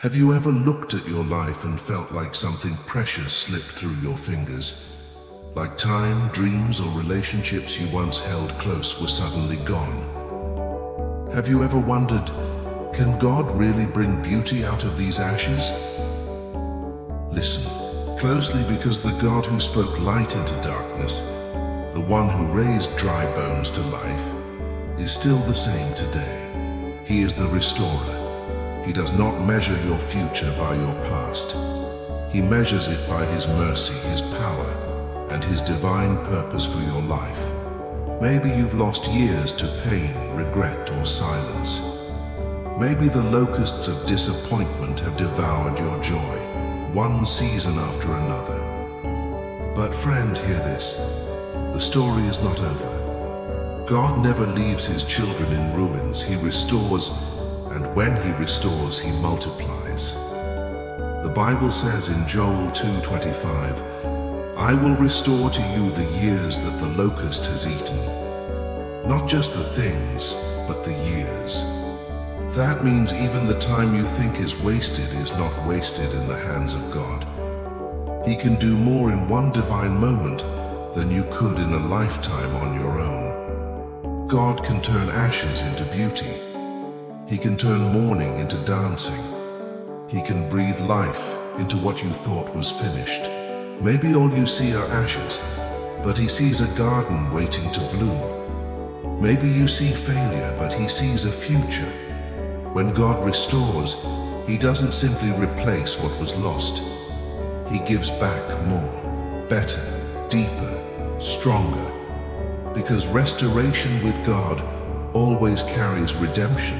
Have you ever looked at your life and felt like something precious slipped through your fingers? Like time, dreams, or relationships you once held close were suddenly gone? Have you ever wondered, can God really bring beauty out of these ashes? Listen closely, because the God who spoke light into darkness, the one who raised dry bones to life, is still the same today. He is the restorer. He does not measure your future by your past. He measures it by His mercy, His power, and His divine purpose for your life. Maybe you've lost years to pain, regret, or silence. Maybe the locusts of disappointment have devoured your joy, one season after another. But friend, hear this. The story is not over. God never leaves His children in ruins. He restores, and when He restores, He multiplies. The Bible says in Joel 2:25, "I will restore to you the years that the locust has eaten." Not just the things, but the years. That means even the time you think is wasted is not wasted in the hands of God. He can do more in one divine moment than you could in a lifetime on your own. God can turn ashes into beauty. He can turn mourning into dancing. He can breathe life into what you thought was finished. Maybe all you see are ashes, but He sees a garden waiting to bloom. Maybe you see failure, but He sees a future. When God restores, He doesn't simply replace what was lost. He gives back more, better, deeper, stronger. Because restoration with God always carries redemption.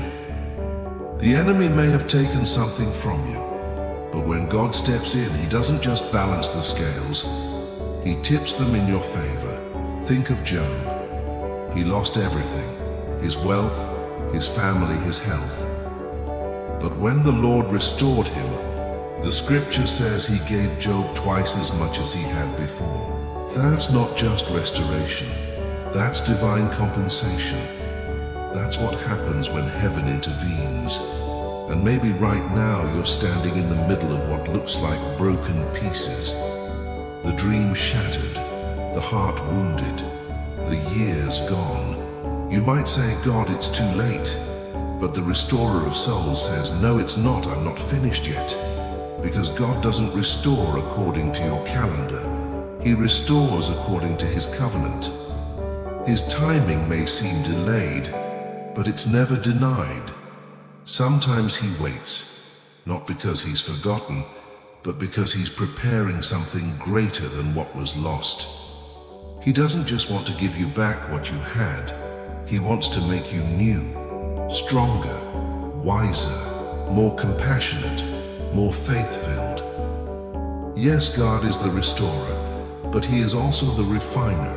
The enemy may have taken something from you, but when God steps in, He doesn't just balance the scales, He tips them in your favor. Think of Job. He lost everything, his wealth, his family, his health. But when the Lord restored him, the scripture says He gave Job twice as much as he had before. That's not just restoration, that's divine compensation. That's what happens when heaven intervenes. And maybe right now you're standing in the middle of what looks like broken pieces. The dream shattered, the heart wounded, the years gone. You might say, "God, it's too late." But the restorer of souls says, "No, it's not. I'm not finished yet." Because God doesn't restore according to your calendar. He restores according to His covenant. His timing may seem delayed, but it's never denied. Sometimes He waits, not because He's forgotten, but because He's preparing something greater than what was lost. He doesn't just want to give you back what you had. He wants to make you new, stronger, wiser, more compassionate, more faith-filled. Yes, God is the restorer, but He is also the refiner.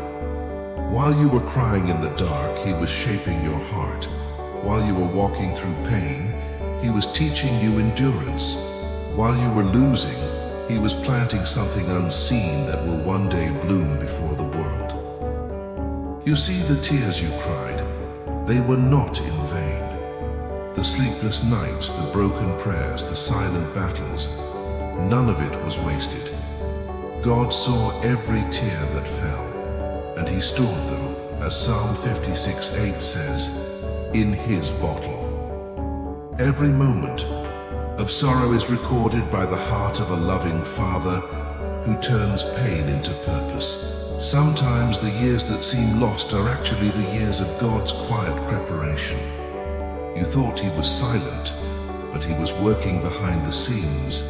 While you were crying in the dark, He was shaping your heart. While you were walking through pain, He was teaching you endurance. While you were losing, He was planting something unseen that will one day bloom before the world. You see, the tears you cried, they were not in vain. The sleepless nights, the broken prayers, the silent battles, none of it was wasted. God saw every tear that fell, and He stored them, as Psalm 56:8 says, in His bottle. Every moment of sorrow is recorded by the heart of a loving Father who turns pain into purpose. Sometimes the years that seem lost are actually the years of God's quiet preparation. You thought He was silent, but He was working behind the scenes,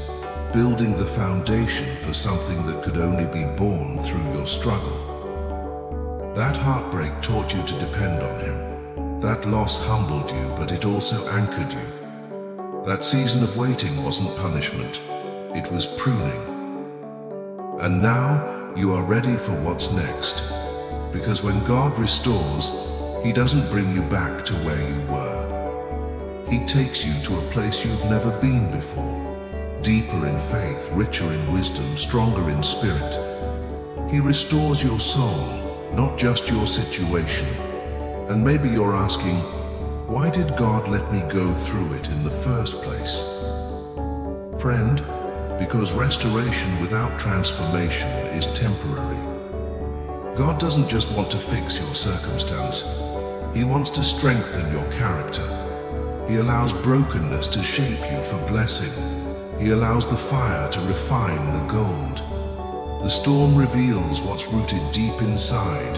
building the foundation for something that could only be born through your struggle. That heartbreak taught you to depend on Him. That loss humbled you, but it also anchored you. That season of waiting wasn't punishment, it was pruning. And now you are ready for what's next. Because when God restores, He doesn't bring you back to where you were. He takes you to a place you've never been before. Deeper in faith, richer in wisdom, stronger in spirit. He restores your soul, not just your situation. And maybe you're asking, why did God let me go through it in the first place? Friend, because restoration without transformation is temporary. God doesn't just want to fix your circumstance. He wants to strengthen your character. He allows brokenness to shape you for blessing. He allows the fire to refine the gold. The storm reveals what's rooted deep inside,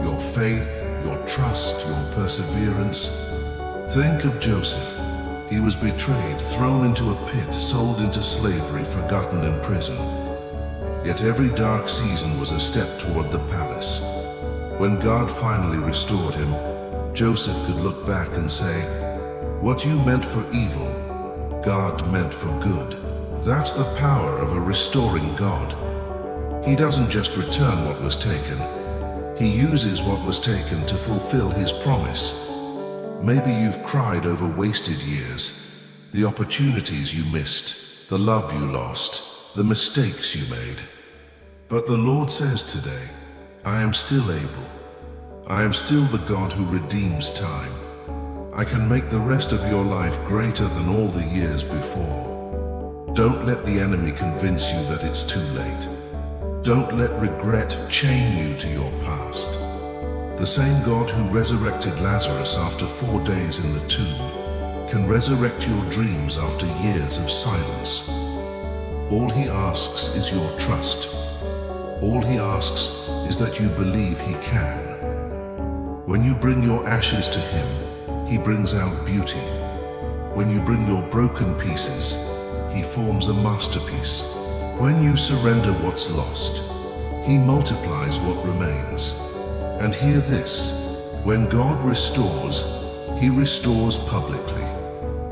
your faith, your trust, your perseverance. Think of Joseph. He was betrayed, thrown into a pit, sold into slavery, forgotten in prison. Yet every dark season was a step toward the palace. When God finally restored him, Joseph could look back and say, "What you meant for evil, God meant for good." That's the power of a restoring God. He doesn't just return what was taken. He uses what was taken to fulfill his promise. Maybe you've cried over wasted years, the opportunities you missed, the love you lost, the mistakes you made. But the Lord says today, I am still able. I am still the God who redeems time. I can make the rest of your life greater than all the years before. Don't let the enemy convince you that it's too late. Don't let regret chain you to your past. The same God who resurrected Lazarus after 4 days in the tomb can resurrect your dreams after years of silence. All he asks is your trust. All he asks is that you believe he can. When you bring your ashes to him, he brings out beauty. When you bring your broken pieces, he forms a masterpiece. When you surrender what's lost, he multiplies what remains. And hear this, when God restores, he restores publicly.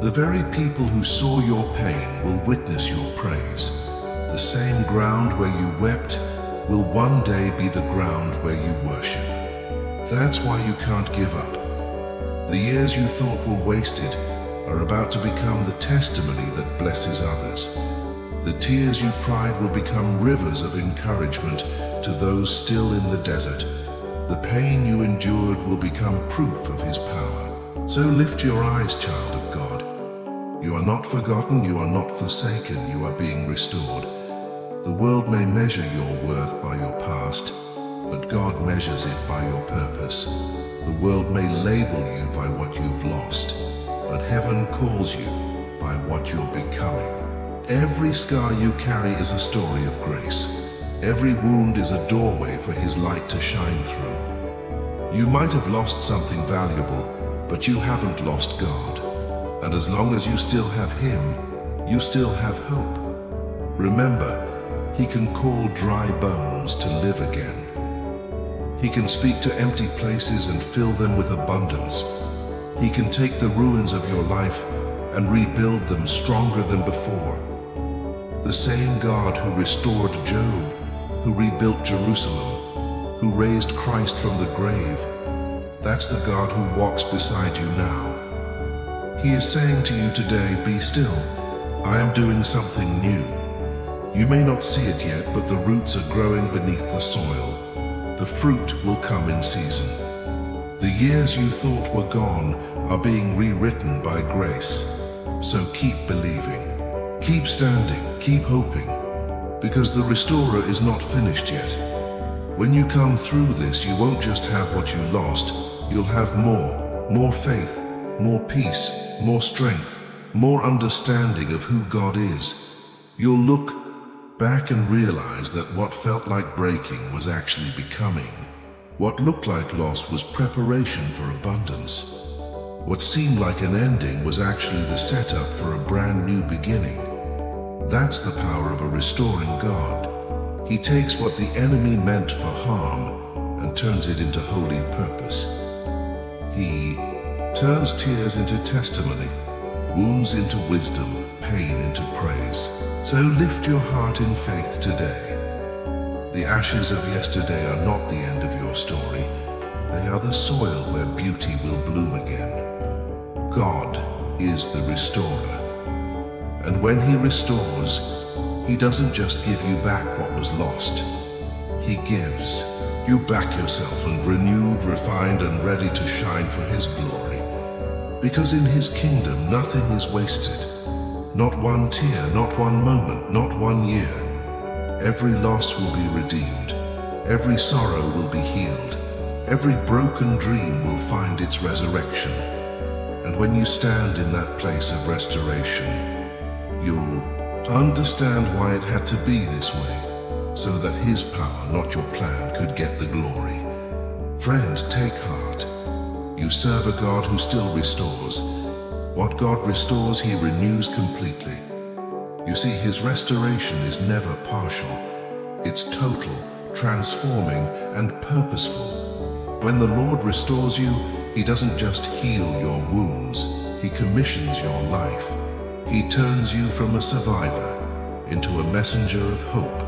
The very people who saw your pain will witness your praise. The same ground where you wept will one day be the ground where you worship. That's why you can't give up. The years you thought were wasted are about to become the testimony that blesses others. The tears you cried will become rivers of encouragement to those still in the desert. The pain you endured will become proof of his power. So lift your eyes, child of God. You are not forgotten, you are not forsaken, you are being restored. The world may measure your worth by your past, but God measures it by your purpose. The world may label you by what you've lost, but heaven calls you by what you're becoming. Every scar you carry is a story of grace. Every wound is a doorway for his light to shine through. You might have lost something valuable, but you haven't lost God. And as long as you still have him, you still have hope. Remember, he can call dry bones to live again. He can speak to empty places and fill them with abundance. He can take the ruins of your life and rebuild them stronger than before. The same God who restored Job, who rebuilt Jerusalem, who raised Christ from the grave, that's the God who walks beside you now. He is saying to you today, be still. I am doing something new. You may not see it yet, but the roots are growing beneath the soil. The fruit will come in season. The years you thought were gone are being rewritten by grace. So keep believing. Keep standing, keep hoping, because the restorer is not finished yet. When you come through this, you won't just have what you lost, you'll have more faith, more peace, more strength, more understanding of who God is. You'll look back and realize that what felt like breaking was actually becoming. What looked like loss was preparation for abundance. What seemed like an ending was actually the setup for a brand new beginning. That's the power of a restoring God. He takes what the enemy meant for harm and turns it into holy purpose. He turns tears into testimony, wounds into wisdom, pain into praise. So lift your heart in faith today. The ashes of yesterday are not the end of your story. They are the soil where beauty will bloom again. God is the restorer. And when he restores, he doesn't just give you back what was lost. He gives you back yourself and renewed, refined, and ready to shine for his glory. Because in his kingdom, nothing is wasted. Not one tear, not one moment, not one year. Every loss will be redeemed. Every sorrow will be healed. Every broken dream will find its resurrection. And when you stand in that place of restoration, you'll understand why it had to be this way, so that His power, not your plan, could get the glory. Friend, take heart. You serve a God who still restores. What God restores, He renews completely. You see, His restoration is never partial. It's total, transforming, and purposeful. When the Lord restores you, He doesn't just heal your wounds. He commissions your life. He turns you from a survivor into a messenger of hope.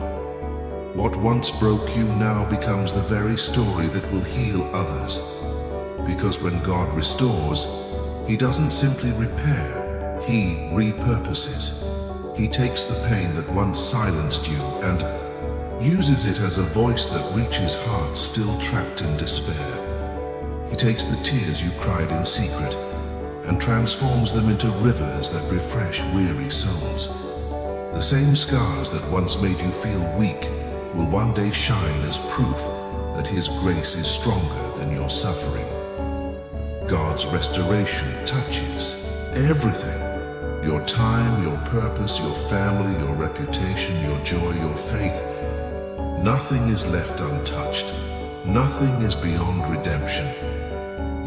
What once broke you now becomes the very story that will heal others. Because when God restores, He doesn't simply repair, He repurposes. He takes the pain that once silenced you and uses it as a voice that reaches hearts still trapped in despair. He takes the tears you cried in secret and transforms them into rivers that refresh weary souls. The same scars that once made you feel weak will one day shine as proof that His grace is stronger than your suffering. God's restoration touches everything. Your time, your purpose, your family, your reputation, your joy, your faith. Nothing is left untouched. Nothing is beyond redemption.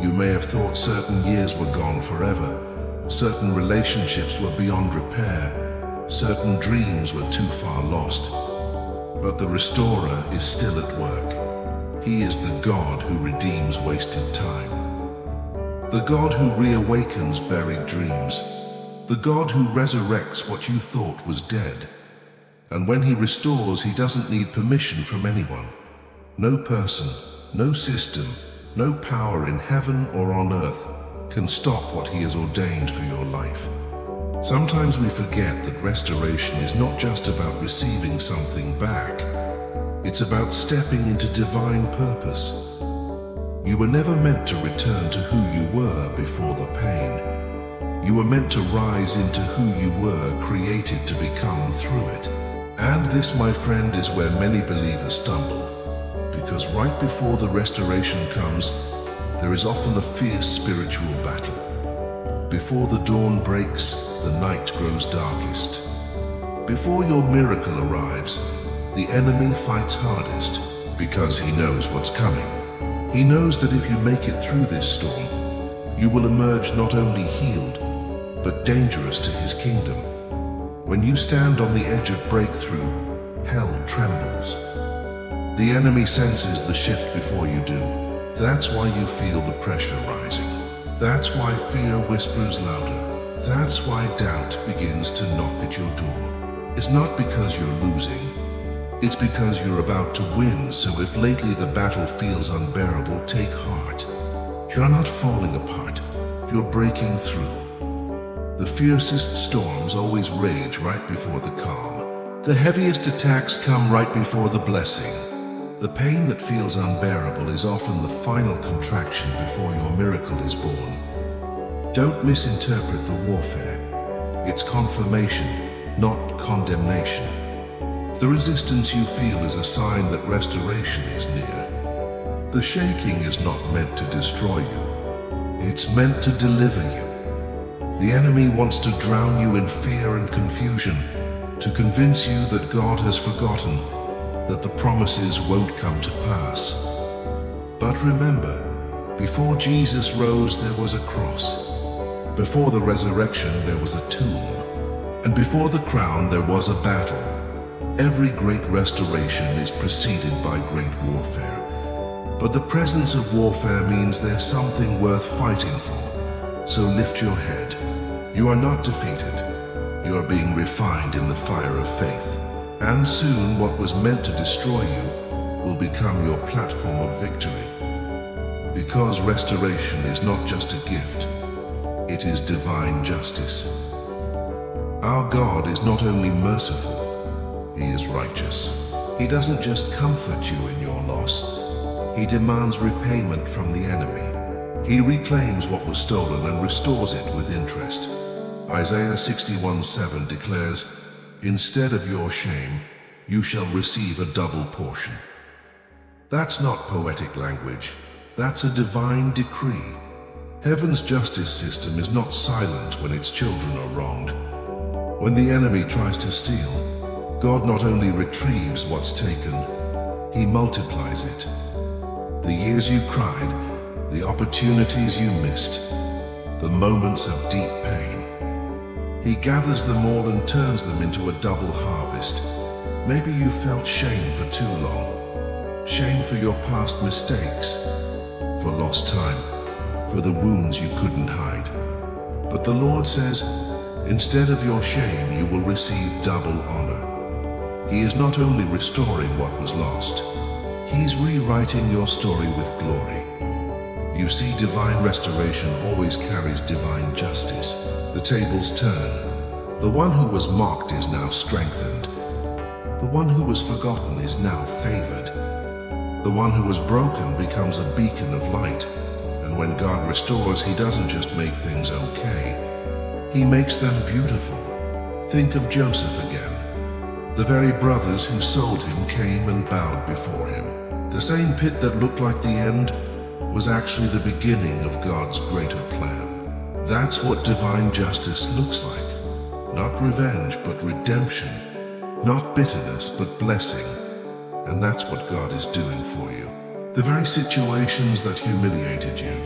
You may have thought certain years were gone forever. Certain relationships were beyond repair. Certain dreams were too far lost. But the Restorer is still at work. He is the God who redeems wasted time. The God who reawakens buried dreams. The God who resurrects what you thought was dead. And when He restores, He doesn't need permission from anyone. No person, no system, no power in heaven or on earth can stop what He has ordained for your life. Sometimes we forget that restoration is not just about receiving something back. It's about stepping into divine purpose. You were never meant to return to who you were before the pain. You were meant to rise into who you were created to become through it. And this, my friend, is where many believers stumble. Because right before the restoration comes, there is often a fierce spiritual battle. Before the dawn breaks, the night grows darkest. Before your miracle arrives, the enemy fights hardest because he knows what's coming. He knows that if you make it through this storm, you will emerge not only healed, but dangerous to his kingdom. When you stand on the edge of breakthrough, hell trembles. The enemy senses the shift before you do. That's why you feel the pressure rising. That's why fear whispers louder. That's why doubt begins to knock at your door. It's not because you're losing. It's because you're about to win. So if lately the battle feels unbearable, take heart. You're not falling apart. You're breaking through. The fiercest storms always rage right before the calm. The heaviest attacks come right before the blessing. The pain that feels unbearable is often the final contraction before your miracle is born. Don't misinterpret the warfare. It's confirmation, not condemnation. The resistance you feel is a sign that restoration is near. The shaking is not meant to destroy you. It's meant to deliver you. The enemy wants to drown you in fear and confusion, to convince you that God has forgotten, that the promises won't come to pass. But remember, before Jesus rose, there was a cross. Before the resurrection, there was a tomb. And before the crown, there was a battle. Every great restoration is preceded by great warfare. But the presence of warfare means there's something worth fighting for. So lift your head. You are not defeated. You are being refined in the fire of faith. And soon what was meant to destroy you will become your platform of victory. Because restoration is not just a gift, it is divine justice. Our God is not only merciful, He is righteous. He doesn't just comfort you in your loss, He demands repayment from the enemy. He reclaims what was stolen and restores it with interest. Isaiah 61:7 declares, "Instead of your shame, you shall receive a double portion." That's not poetic language. That's a divine decree. Heaven's justice system is not silent when its children are wronged. When the enemy tries to steal, God not only retrieves what's taken, He multiplies it. The years you cried, the opportunities you missed, the moments of deep pain, He gathers them all and turns them into a double harvest. Maybe you felt shame for too long. Shame for your past mistakes, for lost time, for the wounds you couldn't hide. But the Lord says, instead of your shame, you will receive double honor. He is not only restoring what was lost, He's rewriting your story with glory. You see, divine restoration always carries divine justice. The tables turn. The one who was mocked is now strengthened. The one who was forgotten is now favored. The one who was broken becomes a beacon of light. And when God restores, He doesn't just make things okay. He makes them beautiful. Think of Joseph again. The very brothers who sold him came and bowed before him. The same pit that looked like the end was actually the beginning of God's greater plan. That's what divine justice looks like. Not revenge, but redemption. Not bitterness, but blessing. And that's what God is doing for you. The very situations that humiliated you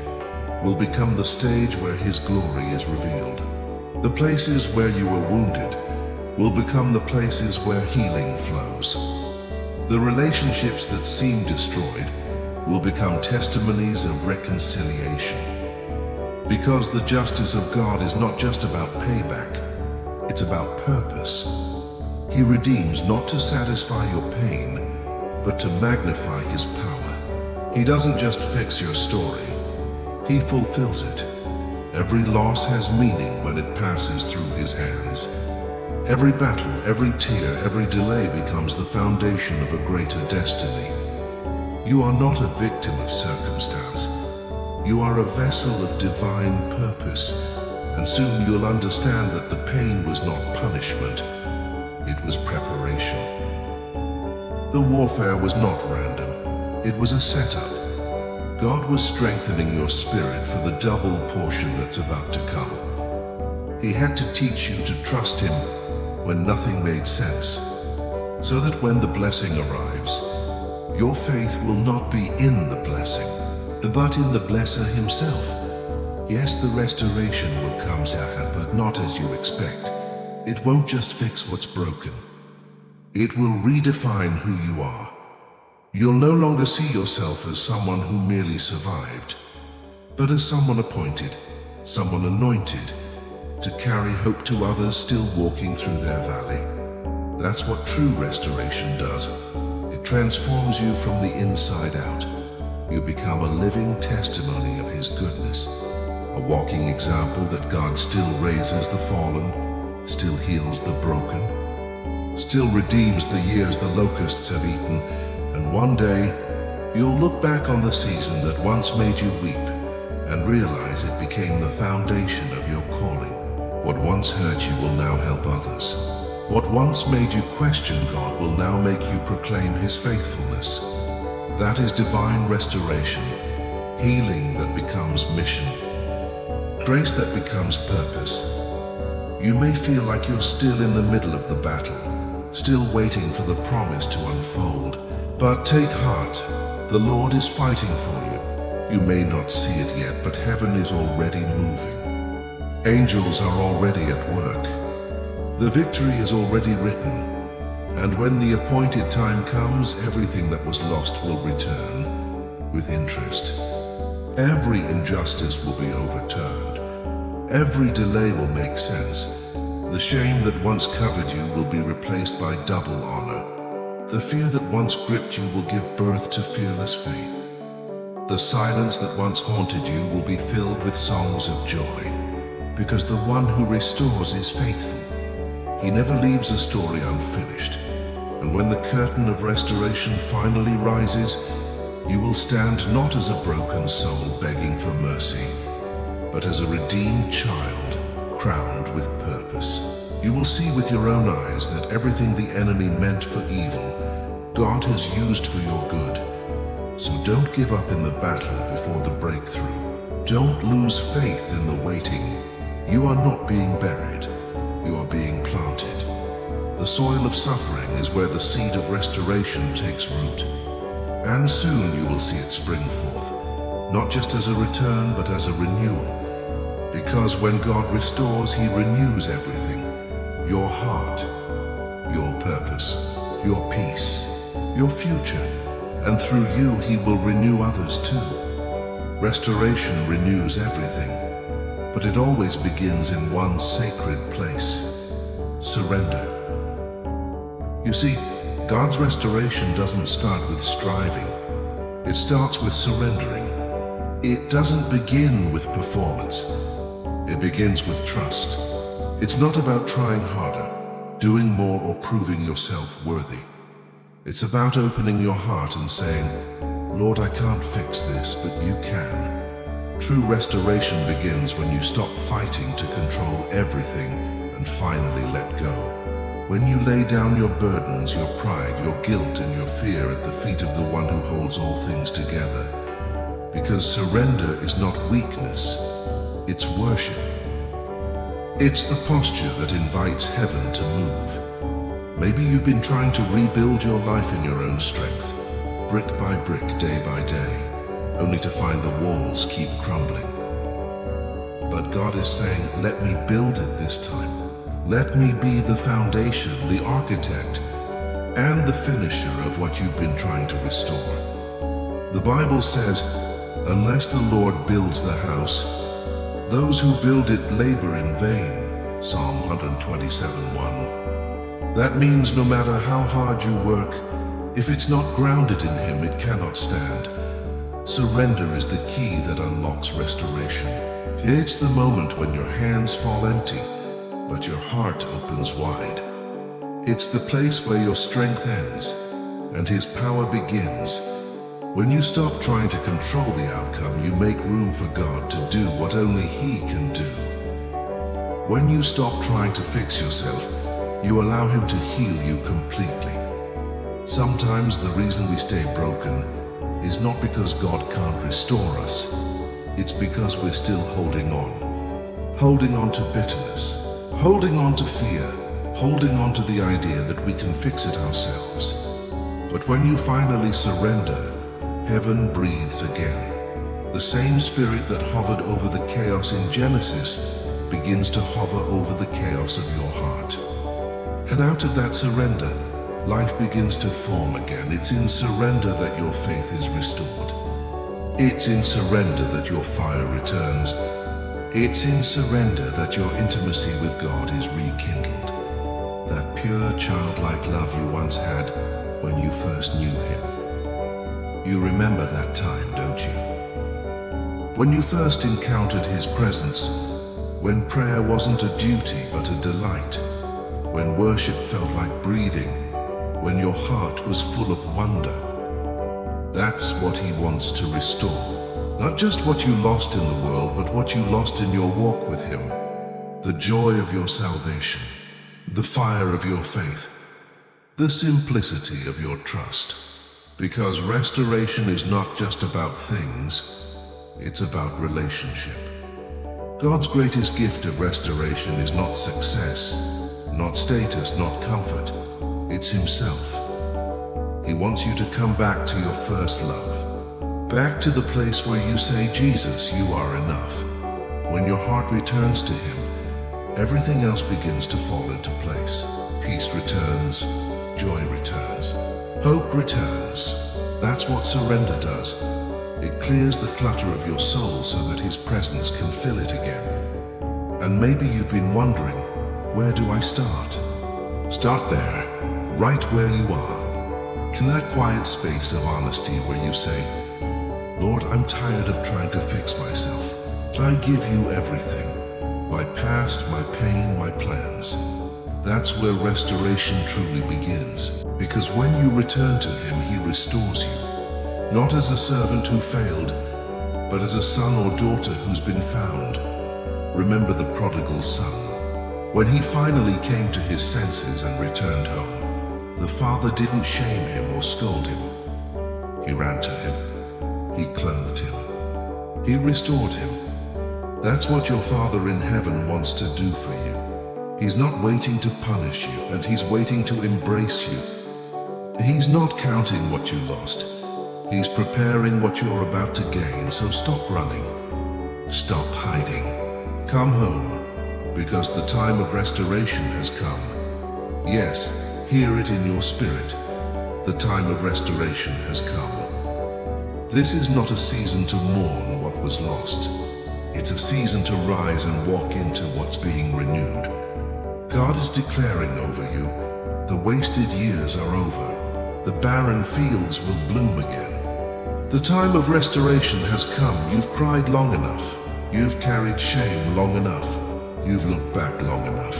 will become the stage where His glory is revealed. The places where you were wounded will become the places where healing flows. The relationships that seem destroyed will become testimonies of reconciliation. Because the justice of God is not just about payback, it's about purpose. He redeems not to satisfy your pain, but to magnify His power. He doesn't just fix your story, He fulfills it. Every loss has meaning when it passes through His hands. Every battle, every tear, every delay becomes the foundation of a greater destiny. You are not a victim of circumstance. You are a vessel of divine purpose, and soon you'll understand that the pain was not punishment, it was preparation. The warfare was not random, it was a setup. God was strengthening your spirit for the double portion that's about to come. He had to teach you to trust Him when nothing made sense, so that when the blessing arrives, your faith will not be in the blessing, but in the blesser Himself. Yes, the restoration will come, but not as you expect. It won't just fix what's broken. It will redefine who you are. You'll no longer see yourself as someone who merely survived, but as someone appointed, someone anointed, to carry hope to others still walking through their valley. That's what true restoration does. It transforms you from the inside out. You become a living testimony of His goodness, a walking example that God still raises the fallen, still heals the broken, still redeems the years the locusts have eaten, and one day you'll look back on the season that once made you weep and realize it became the foundation of your calling. What once hurt you will now help others. What once made you question God will now make you proclaim His faithfulness. That is divine restoration, healing that becomes mission, grace that becomes purpose. You may feel like you're still in the middle of the battle, still waiting for the promise to unfold. But take heart, the Lord is fighting for you. You may not see it yet, but heaven is already moving. Angels are already at work. The victory is already written. And when the appointed time comes, everything that was lost will return with interest. Every injustice will be overturned. Every delay will make sense. The shame that once covered you will be replaced by double honor. The fear that once gripped you will give birth to fearless faith. The silence that once haunted you will be filled with songs of joy. Because the one who restores is faithful. He never leaves a story unfinished. And when the curtain of restoration finally rises, you will stand not as a broken soul begging for mercy, but as a redeemed child crowned with purpose. You will see with your own eyes that everything the enemy meant for evil, God has used for your good. So don't give up in the battle before the breakthrough. Don't lose faith in the waiting. You are not being buried. You are being planted. The soil of suffering is where the seed of restoration takes root. And soon you will see it spring forth, not just as a return, but as a renewal. Because when God restores, He renews everything. Your heart, your purpose, your peace, your future. And through you, He will renew others too. Restoration renews everything, but it always begins in one sacred place: surrender. You see, God's restoration doesn't start with striving. It starts with surrendering. It doesn't begin with performance. It begins with trust. It's not about trying harder, doing more, or proving yourself worthy. It's about opening your heart and saying, Lord, I can't fix this, but you can. True restoration begins when you stop fighting to control everything and finally let go. When you lay down your burdens, your pride, your guilt, and your fear at the feet of the one who holds all things together. Because surrender is not weakness, it's worship. It's the posture that invites heaven to move. Maybe you've been trying to rebuild your life in your own strength, brick by brick, day by day, only to find the walls keep crumbling. But God is saying, let me build it this time. Let me be the foundation, the architect, and the finisher of what you've been trying to restore. The Bible says, unless the Lord builds the house, those who build it labor in vain. Psalm 127:1. That means no matter how hard you work, if it's not grounded in Him, it cannot stand. Surrender is the key that unlocks restoration. It's the moment when your hands fall empty, but your heart opens wide. It's the place where your strength ends and His power begins. When you stop trying to control the outcome, you make room for God to do what only He can do. When you stop trying to fix yourself, you allow Him to heal you completely. Sometimes the reason we stay broken is not because God can't restore us. It's because we're still holding on. Holding on to bitterness, holding on to fear, holding on to the idea that we can fix it ourselves. But when you finally surrender, heaven breathes again. The same Spirit that hovered over the chaos in Genesis begins to hover over the chaos of your heart. And out of that surrender, life begins to form again. It's in surrender that your faith is restored. It's in surrender that your fire returns. It's in surrender that your intimacy with God is rekindled. That pure childlike love you once had when you first knew Him. You remember that time, don't you? When you first encountered His presence, when prayer wasn't a duty but a delight, when worship felt like breathing, when your heart was full of wonder. That's what He wants to restore. Not just what you lost in the world, but what you lost in your walk with Him. The joy of your salvation, the fire of your faith, the simplicity of your trust. Because restoration is not just about things, it's about relationship. God's greatest gift of restoration is not success, not status, not comfort. It's Himself. He wants you to come back to your first love. Back to the place where you say, Jesus, you are enough. When your heart returns to Him, everything else begins to fall into place. Peace returns, joy returns, hope returns. That's what surrender does. It clears the clutter of your soul so that His presence can fill it again. And maybe you've been wondering, where do I start? Start there, right where you are. In that quiet space of honesty where you say, Lord, I'm tired of trying to fix myself. I give you everything. My past, my pain, my plans. That's where restoration truly begins. Because when you return to Him, He restores you. Not as a servant who failed, but as a son or daughter who's been found. Remember the prodigal son. When he finally came to his senses and returned home, the father didn't shame him or scold him. He ran to him. He clothed him. He restored him. That's what your Father in heaven wants to do for you. He's not waiting to punish you, and he's waiting to embrace you. He's not counting what you lost. He's preparing what you're about to gain, so stop running. Stop hiding. Come home, because the time of restoration has come. Yes, hear it in your spirit. The time of restoration has come. This is not a season to mourn what was lost. It's a season to rise and walk into what's being renewed. God is declaring over you, the wasted years are over. The barren fields will bloom again. The time of restoration has come. You've cried long enough. You've carried shame long enough. You've looked back long enough.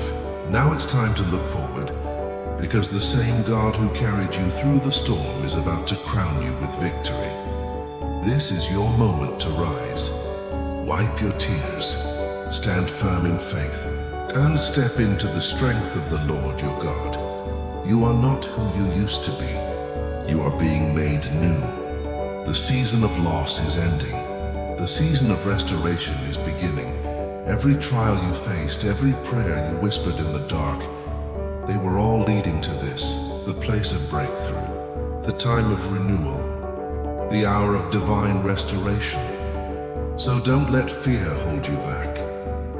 Now it's time to look forward, because the same God who carried you through the storm is about to crown you with victory. This is your moment to rise. Wipe your tears, stand firm in faith, and step into the strength of the Lord your God. You are not who you used to be. You are being made new. The season of loss is ending. The season of restoration is beginning. Every trial you faced, every prayer you whispered in the dark, they were all leading to this, the place of breakthrough, the time of renewal, the hour of divine restoration. So don't let fear hold you back.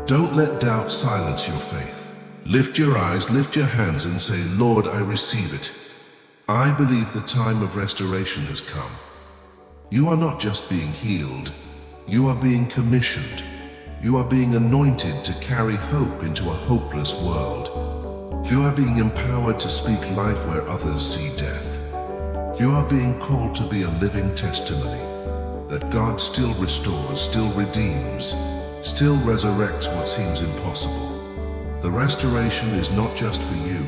Don't let doubt silence your faith. Lift your eyes, lift your hands and say, Lord, I receive it. I believe the time of restoration has come. You are not just being healed, you are being commissioned. You are being anointed to carry hope into a hopeless world. You are being empowered to speak life where others see death. You are being called to be a living testimony that God still restores, still redeems, still resurrects what seems impossible. The restoration is not just for you.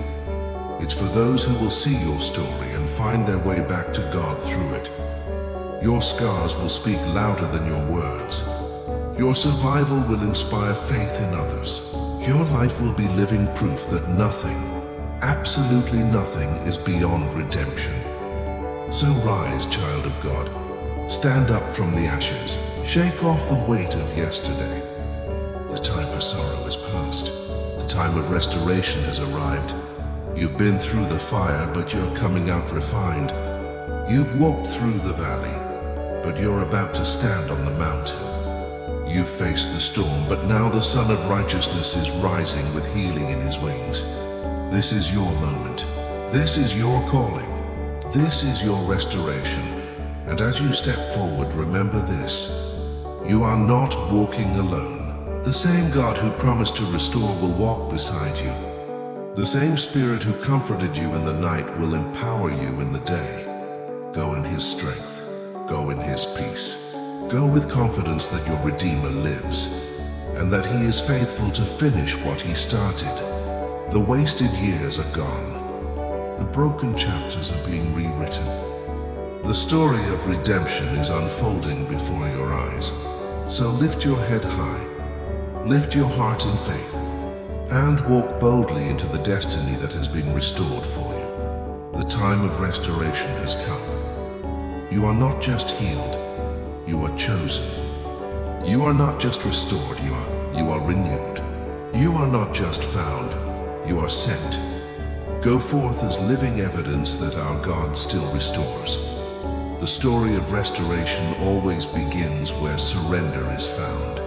It's for those who will see your story and find their way back to God through it. Your scars will speak louder than your words. Your survival will inspire faith in others. Your life will be living proof that nothing, absolutely nothing, is beyond redemption. So rise, child of God. Stand up from the ashes. Shake off the weight of yesterday. The time for sorrow is past. The time of restoration has arrived. You've been through the fire, but you're coming out refined. You've walked through the valley, but you're about to stand on the mountain. You've faced the storm, but now the Son of Righteousness is rising with healing in his wings. This is your moment. This is your calling. This is your restoration. And as you step forward, remember this. You are not walking alone. The same God who promised to restore will walk beside you. The same Spirit who comforted you in the night will empower you in the day. Go in his strength. Go in his peace. Go with confidence that your Redeemer lives, and that he is faithful to finish what he started. The wasted years are gone. The broken chapters are being rewritten. The story of redemption is unfolding before your eyes. So lift your head high, lift your heart in faith, and walk boldly into the destiny that has been restored for you. The time of restoration has come. You are not just healed, you are chosen. You are not just restored, you are renewed. You are not just found, you are sent. Go forth as living evidence that our God still restores. The story of restoration always begins where surrender is found.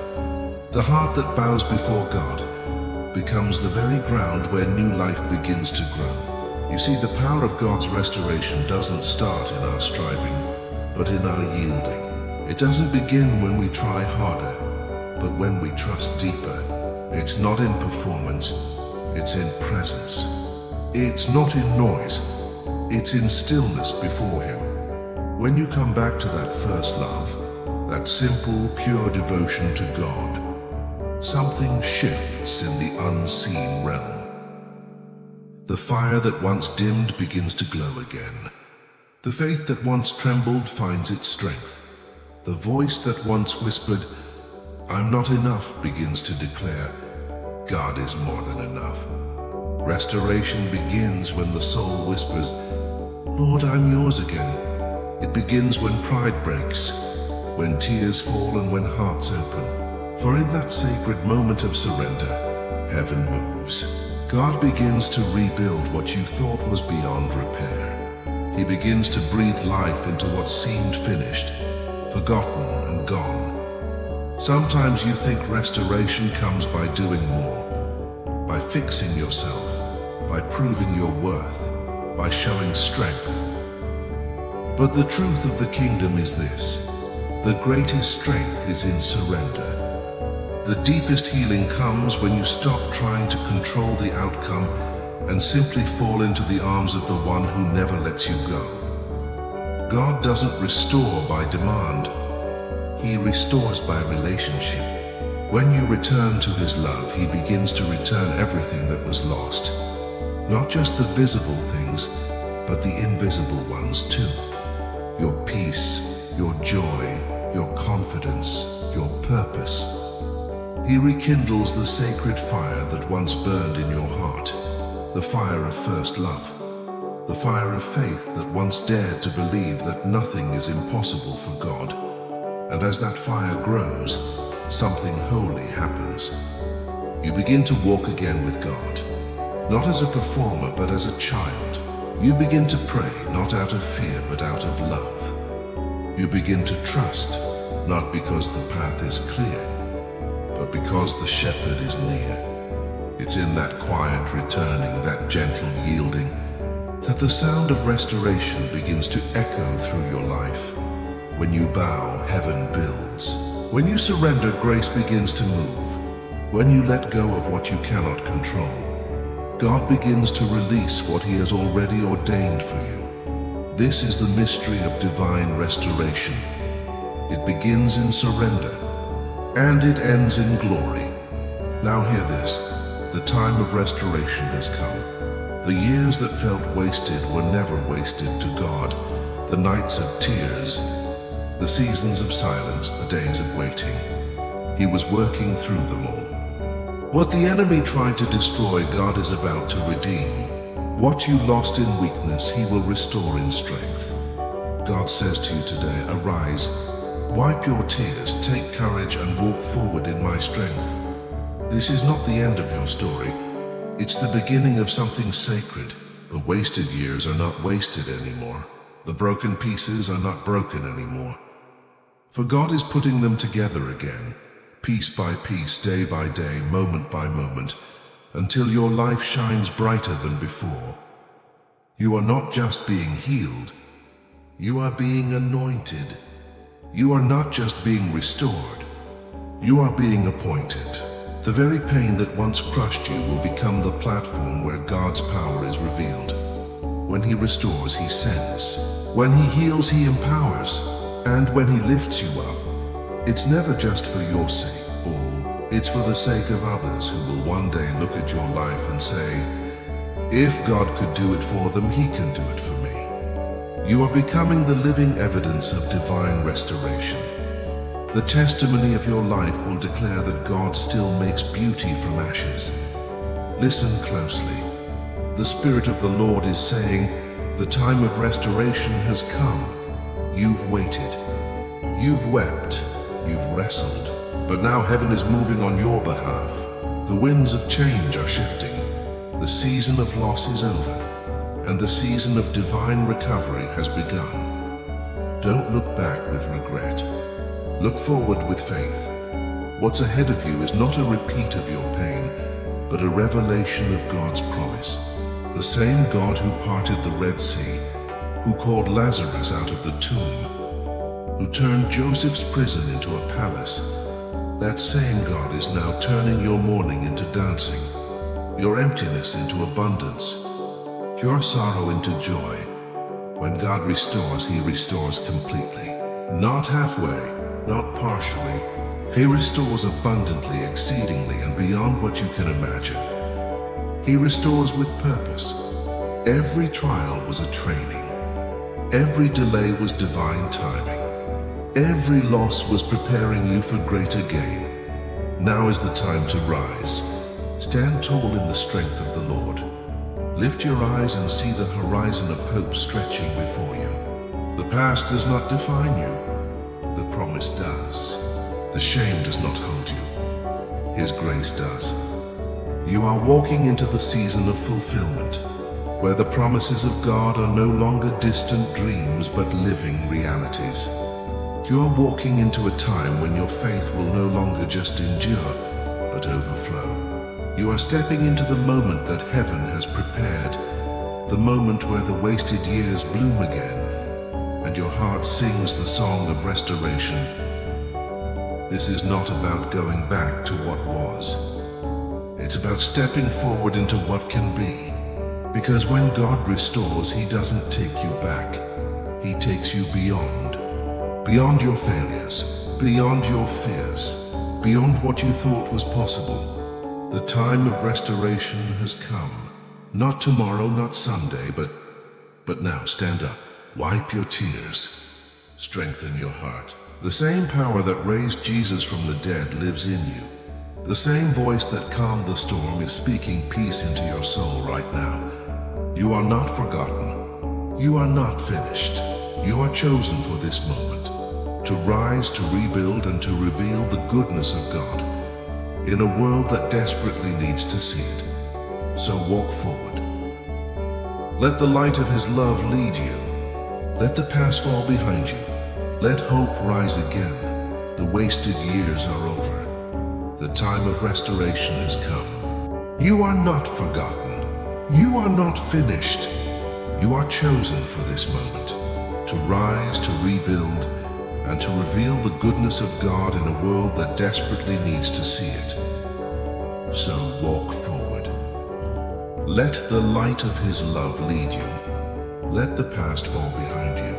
The heart that bows before God becomes the very ground where new life begins to grow. You see, the power of God's restoration doesn't start in our striving, but in our yielding. It doesn't begin when we try harder, but when we trust deeper. It's not in performance, it's in presence. It's not in noise, it's in stillness before him. When you come back to that first love, that simple, pure devotion to God, something shifts in the unseen realm. The fire that once dimmed begins to glow again. The faith that once trembled finds its strength. The voice that once whispered, I'm not enough begins to declare, God is more than enough. Restoration begins when the soul whispers, Lord, I'm yours again. It begins when pride breaks, when tears fall and when hearts open. For in that sacred moment of surrender, heaven moves. God begins to rebuild what you thought was beyond repair. He begins to breathe life into what seemed finished, forgotten and gone. Sometimes you think restoration comes by doing more, by fixing yourself, by proving your worth, by showing strength. But the truth of the kingdom is this: the greatest strength is in surrender. The deepest healing comes when you stop trying to control the outcome and simply fall into the arms of the one who never lets you go. God doesn't restore by demand. He restores by relationship. When you return to his love, he begins to return everything that was lost. Not just the visible things, but the invisible ones too. Your peace, your joy, your confidence, your purpose. He rekindles the sacred fire that once burned in your heart, the fire of first love, the fire of faith that once dared to believe that nothing is impossible for God. And as that fire grows, something holy happens. You begin to walk again with God, not as a performer, but as a child. You begin to pray, not out of fear, but out of love. You begin to trust, not because the path is clear, but because the shepherd is near. It's in that quiet returning, that gentle yielding, that the sound of restoration begins to echo through your life. When you bow, heaven builds. When you surrender, grace begins to move. When you let go of what you cannot control, God begins to release what he has already ordained for you. This is the mystery of divine restoration. It begins in surrender, and it ends in glory. Now hear this: the time of restoration has come. The years that felt wasted were never wasted to God. The nights of tears, the seasons of silence, the days of waiting. He was working through them all. What the enemy tried to destroy, God is about to redeem. What you lost in weakness, he will restore in strength. God says to you today, arise, wipe your tears, take courage, and walk forward in my strength. This is not the end of your story. It's the beginning of something sacred. The wasted years are not wasted anymore. The broken pieces are not broken anymore. For God is putting them together again, piece by piece, day by day, moment by moment, until your life shines brighter than before. You are not just being healed, you are being anointed. You are not just being restored, you are being appointed. The very pain that once crushed you will become the platform where God's power is revealed. When he restores, he sends. When he heals, he empowers. And when he lifts you up, it's never just for your sake, or it's for the sake of others who will one day look at your life and say, if God could do it for them, he can do it for me. You are becoming the living evidence of divine restoration. The testimony of your life will declare that God still makes beauty from ashes. Listen closely. The Spirit of the Lord is saying, the time of restoration has come. You've waited, you've wept, you've wrestled, but now heaven is moving on your behalf. The winds of change are shifting. The season of loss is over, and the season of divine recovery has begun. Don't look back with regret. Look forward with faith. What's ahead of you is not a repeat of your pain, but a revelation of God's promise. The same God who parted the Red Sea, who called Lazarus out of the tomb, who turned Joseph's prison into a palace, that same God is now turning your mourning into dancing, your emptiness into abundance, your sorrow into joy. When God restores, he restores completely. Not halfway, not partially. He restores abundantly, exceedingly, and beyond what you can imagine. He restores with purpose. Every trial was a training. Every delay was divine timing. Every loss was preparing you for greater gain. Now is the time to rise. Stand tall in the strength of the Lord. Lift your eyes and see the horizon of hope stretching before you. The past does not define you. The promise does. The shame does not hold you. His grace does. You are walking into the season of fulfillment, where the promises of God are no longer distant dreams but living realities. You are walking into a time when your faith will no longer just endure, but overflow. You are stepping into the moment that heaven has prepared, the moment where the wasted years bloom again, and your heart sings the song of restoration. This is not about going back to what was. It's about stepping forward into what can be. Because when God restores, He doesn't take you back. He takes you beyond. Beyond your failures, beyond your fears, beyond what you thought was possible. The time of restoration has come. Not tomorrow, not Sunday, but now. Stand up. Wipe your tears. Strengthen your heart. The same power that raised Jesus from the dead lives in you. The same voice that calmed the storm is speaking peace into your soul right now. You are not forgotten. You are not finished. You are chosen for this moment, to rise, to rebuild, and to reveal the goodness of God in a world that desperately needs to see it. So walk forward. Let the light of His love lead you. Let the past fall behind you. Let hope rise again. The wasted years are over. The time of restoration has come. You are not forgotten. You are not finished. You are chosen for this moment, to rise, to rebuild, and to reveal the goodness of God in a world that desperately needs to see it. So walk forward. Let the light of His love lead you. Let the past fall behind you.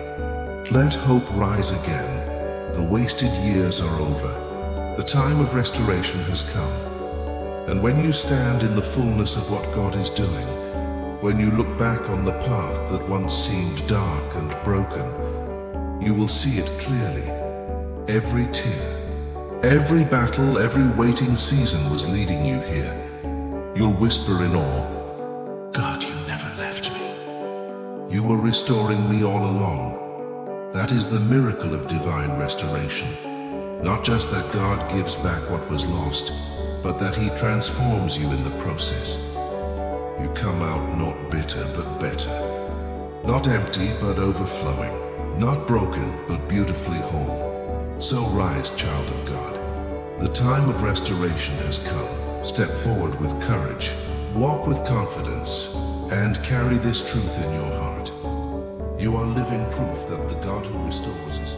Let hope rise again. The wasted years are over. The time of restoration has come. And when you stand in the fullness of what God is doing, when you look back on the path that once seemed dark and broken, you will see it clearly. Every tear, every battle, every waiting season was leading you here. You'll whisper in awe, God, you never left me. You were restoring me all along. That is the miracle of divine restoration. Not just that God gives back what was lost, but that He transforms you in the process. You come out not bitter, but better. Not empty, but overflowing. Not broken, but beautifully whole. So rise, child of God. The time of restoration has come. Step forward with courage, walk with confidence, and carry this truth in your heart. You are living proof that the God who restores is